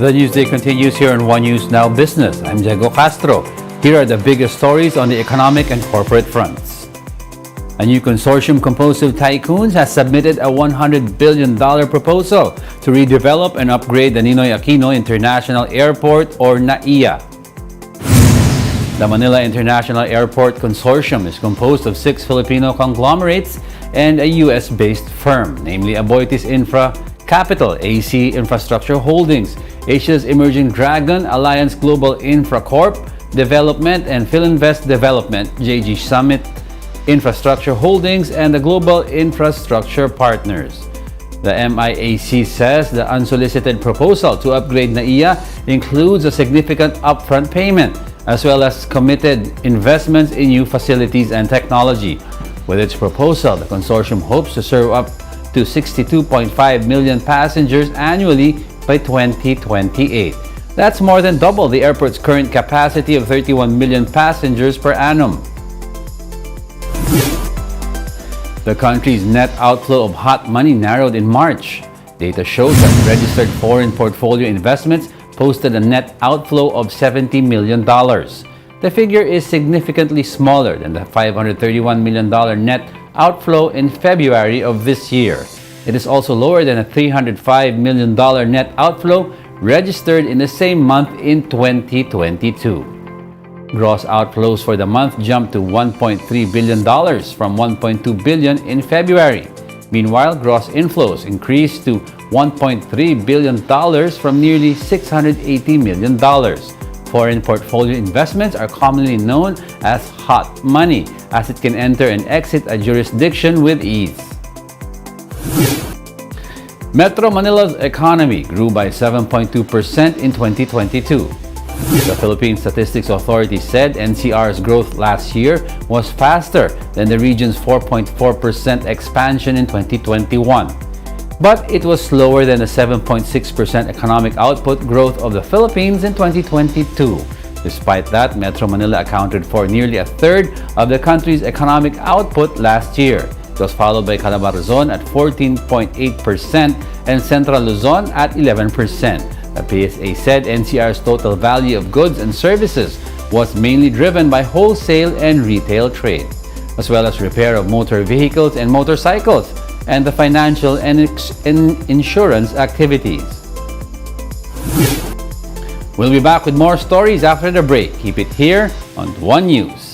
The Newsday continues here on One News Now Business. I'm Diego Castro. Here are the biggest stories on the economic and corporate fronts. A new consortium composed of tycoons has submitted a $100 billion proposal to redevelop and upgrade the Ninoy Aquino International Airport, or NAIA. The Manila International Airport Consortium is composed of 6 Filipino conglomerates and a US-based firm, namely Aboitiz Infra Capital, AC Infrastructure Holdings, Asia's Emerging Dragon, Alliance Global Infra Corp Development, and Philinvest Development, JG Summit Infrastructure Holdings, and the Global Infrastructure Partners. The MIAC says the unsolicited proposal to upgrade NAIA includes a significant upfront payment, as well as committed investments in new facilities and technology. With its proposal, the consortium hopes to serve up to 62.5 million passengers annually by 2028. That's more than double the airport's current capacity of 31 million passengers per annum. The country's net outflow of hot money narrowed in March. Data shows that registered foreign portfolio investments posted a net outflow of $70 million. The figure is significantly smaller than the $531 million net outflow in February of this year. It is also lower than a $305 million net outflow registered in the same month in 2022. Gross outflows for the month jumped to $1.3 billion from $1.2 billion in February. Meanwhile, gross inflows increased to $1.3 billion from nearly $680 million. Foreign portfolio investments are commonly known as hot money, as it can enter and exit a jurisdiction with ease. Metro Manila's economy grew by 7.2% in 2022. The Philippine Statistics Authority said NCR's growth last year was faster than the region's 4.4% expansion in 2021. But it was slower than the 7.6% economic output growth of the Philippines in 2022. Despite that, Metro Manila accounted for nearly a third of the country's economic output last year. It was followed by Calabarzon at 14.8% and Central Luzon at 11%. The PSA said NCR's total value of goods and services was mainly driven by wholesale and retail trade, as well as repair of motor vehicles and motorcycles, and the financial and insurance activities. We'll be back with more stories after the break. Keep it here on One News.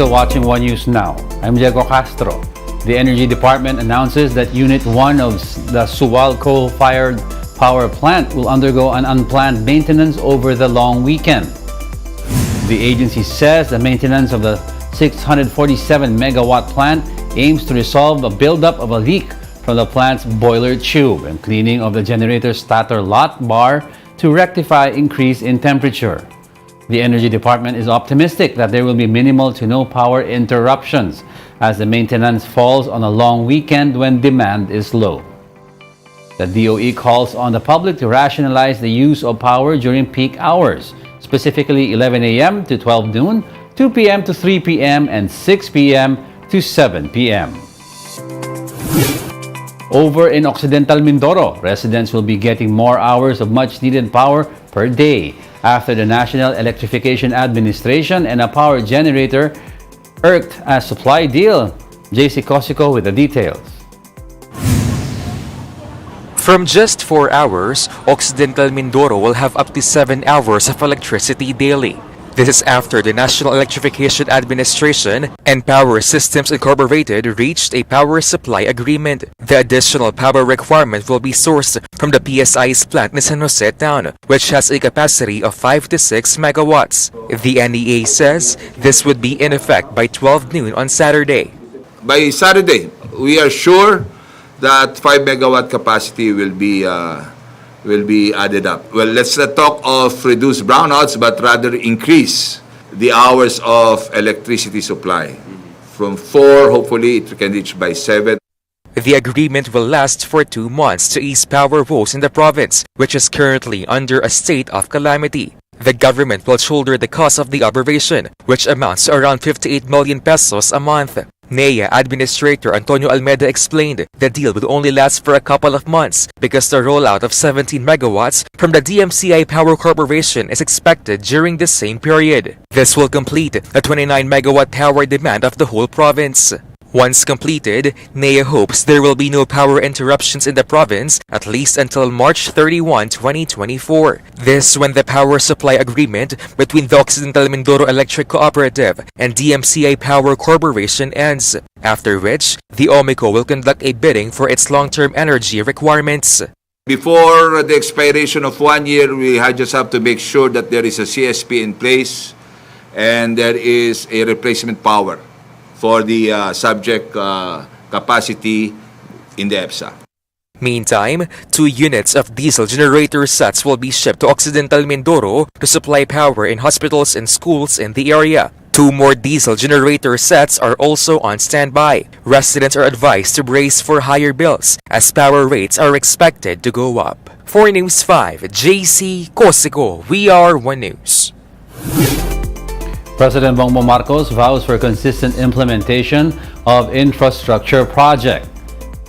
still watching One News Now. I'm Diego Castro. The Energy Department announces that Unit 1 of the Suwal coal-fired power plant will undergo an unplanned maintenance over the long weekend. The agency says the maintenance of the 647 megawatt plant aims to resolve a buildup of a leak from the plant's boiler tube and cleaning of the generator's starter lot bar to rectify increase in temperature. The Energy Department is optimistic that there will be minimal to no power interruptions as the maintenance falls on a long weekend when demand is low. The DOE calls on the public to rationalize the use of power during peak hours, specifically 11 a.m. to 12 noon, 2 p.m. to 3 p.m., and 6 p.m. to 7 p.m. Over in Occidental Mindoro, residents will be getting more hours of much-needed power per day after the National Electrification Administration and a power generator irked a supply deal. JC Cosico with the details. From just 4 hours, Occidental Mindoro will have up to 7 hours of electricity daily. This is after the National Electrification Administration and Power Systems Incorporated reached a power supply agreement. The additional power requirement will be sourced from the PSI's plant in San Jose Town, which has a capacity of 5 to 6 megawatts. The NEA says this would be in effect by 12 noon on Saturday. By Saturday, we are sure that 5 megawatt capacity will be added up. Well, let's not talk of reduced brownouts, but rather increase the hours of electricity supply. From 4, hopefully it can reach by 7. The agreement will last for 2 months to ease power woes in the province, which is currently under a state of calamity. The government will shoulder the cost of the operation, which amounts to around 58 million pesos a month. NEA Administrator Antonio Almeida explained the deal would only last for a couple of months because the rollout of 17 megawatts from the DMCI Power Corporation is expected during the same period. This will complete the 29 megawatt power demand of the whole province. Once completed, NEA hopes there will be no power interruptions in the province at least until March 31, 2024. This when the power supply agreement between the Occidental Mindoro Electric Cooperative and DMCI Power Corporation ends, after which the OMICO will conduct a bidding for its long-term energy requirements. Before the expiration of 1 year, we just have to make sure that there is a CSP in place and there is a replacement power for the subject capacity in the EPSA. Meantime, 2 units of diesel generator sets will be shipped to Occidental Mindoro to supply power in hospitals and schools in the area. 2 more diesel generator sets are also on standby. Residents are advised to brace for higher bills as power rates are expected to go up. For News 5, JC Cosico, we are One News. President Bongbong Marcos vows for consistent implementation of infrastructure project.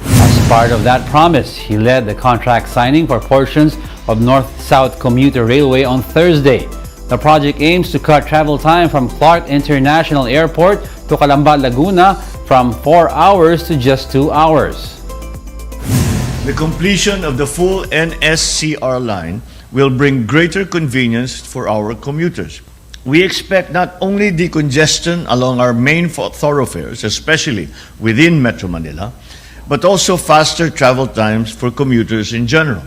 As part of that promise, he led the contract signing for portions of North-South Commuter Railway on Thursday. The project aims to cut travel time from Clark International Airport to Calamba, Laguna from 4 hours to just 2 hours. The completion of the full NSCR line will bring greater convenience for our commuters. We expect not only decongestion along our main thoroughfares, especially within Metro Manila, but also faster travel times for commuters in general.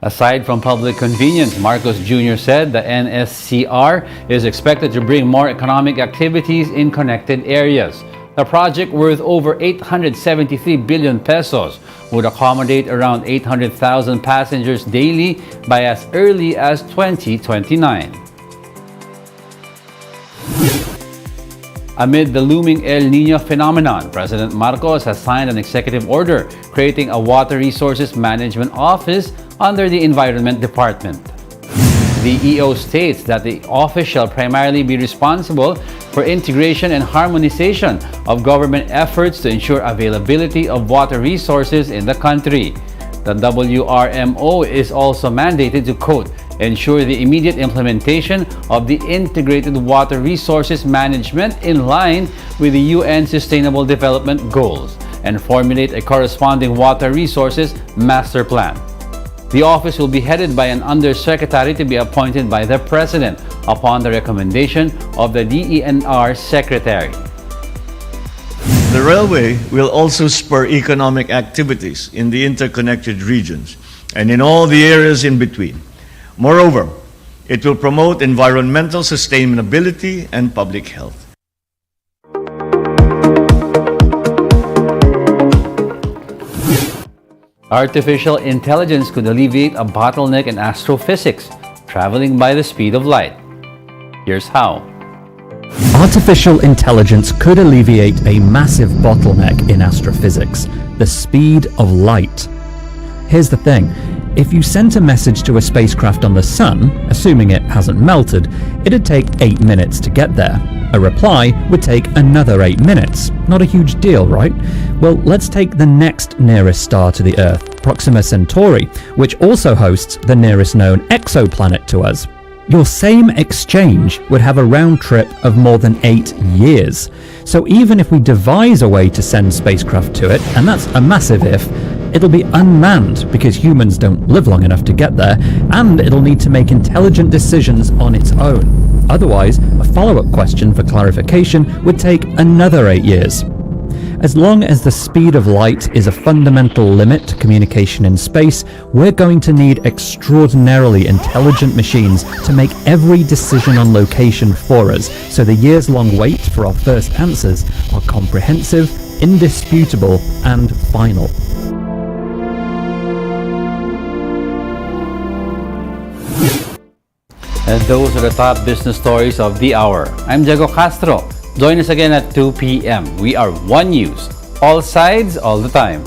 Aside from public convenience, Marcos Jr. said the NSCR is expected to bring more economic activities in connected areas. The project, worth over 873 billion pesos, would accommodate around 800,000 passengers daily by as early as 2029. Amid the looming El Niño phenomenon, President Marcos has signed an executive order creating a Water Resources Management Office under the Environment Department. The EO states that the office shall primarily be responsible for integration and harmonization of government efforts to ensure availability of water resources in the country. The WRMO is also mandated to, quote, ensure the immediate implementation of the integrated water resources management in line with the UN Sustainable Development Goals and formulate a corresponding water resources master plan. The office will be headed by an undersecretary to be appointed by the President, upon the recommendation of the DENR Secretary. The railway will also spur economic activities in the interconnected regions and in all the areas in between. Moreover, it will promote environmental sustainability and public health. Artificial intelligence could alleviate a bottleneck in astrophysics, traveling by the speed of light. Here's how. Artificial intelligence could alleviate a massive bottleneck in astrophysics, the speed of light. Here's the thing. If you sent a message to a spacecraft on the Sun, assuming it hasn't melted, it'd take 8 minutes to get there. A reply would take another 8 minutes. Not a huge deal, right? Well, let's take the next nearest star to the Earth, Proxima Centauri, which also hosts the nearest known exoplanet to us. Your same exchange would have a round trip of more than 8 years. So even if we devise a way to send spacecraft to it, and that's a massive if, it'll be unmanned because humans don't live long enough to get there, and it'll need to make intelligent decisions on its own. Otherwise, a follow-up question for clarification would take another 8 years. As long as the speed of light is a fundamental limit to communication in space, we're going to need extraordinarily intelligent machines to make every decision on location for us, so the years-long wait for our first answers are comprehensive, indisputable, and final. And those are the top business stories of the hour. I'm Diego Castro. Join us again at 2 p.m. We are One News. All sides, all the time.